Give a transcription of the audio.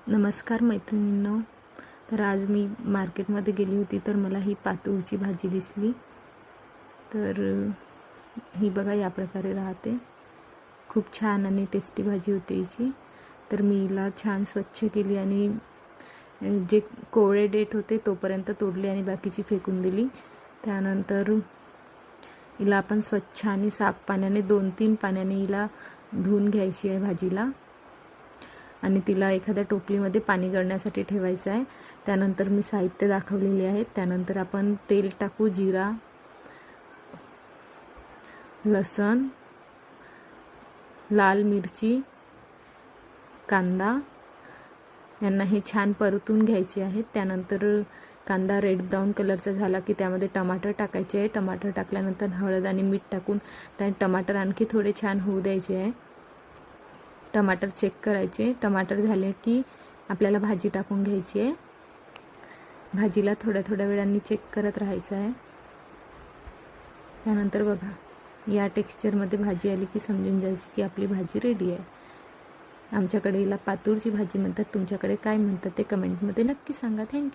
नमस्कार मैत्रिणींनो. तर आज मी मार्केटमध्ये गेली होती तर मला ही पातूरची भाजी दिसली. तर ही बघा या प्रकारे राहते. खूप छान आणि टेस्टी भाजी होती हिची. तर मी हिला छान स्वच्छ केली आणि जे कोवळे डेट होते तोपर्यंत तोडले आणि बाकीची फेकून दिली. त्यानंतर हिला आपण स्वच्छ आणि साफ पाण्याने 2-3 पाण्याने हिला धुवून घ्यायची आहे भाजीला आणि तिला एखाद्या टोपलीमध्ये पाणी गळण्यासाठी ठेवायचं आहे. त्यानंतर मी साहित्य दाखवलेले आहेत. त्यानंतर आपण तेल टाकू, जिरा, लसण, लाल मिरची, कांदा यांना हे छान परतून घ्यायचे आहेत. त्यानंतर कांदा रेड ब्राऊन कलरचा झाला की त्यामध्ये टमाटर टाकायचे आहे. टमाटर टाकल्यानंतर हळद आणि मीठ टाकून त्या टमाटर आणखी थोडे छान होऊ द्यायचे आहे. टमाटर चेक करायचे. टमाटर झाले की आपल्याला भाजी टाकून घ्यायची आहे. भाजीला थोड्या थोड्या वेळांनी चेक करत राहायचं आहे. त्यानंतर बघा या टेक्स्चरमध्ये भाजी आली की समजून जायची की आपली भाजी रेडी आहे. आमच्याकडे हिला पातूरची भाजी म्हणतात. तुमच्याकडे काय म्हणतात ते कमेंटमध्ये नक्की सांगा. थँक्यू.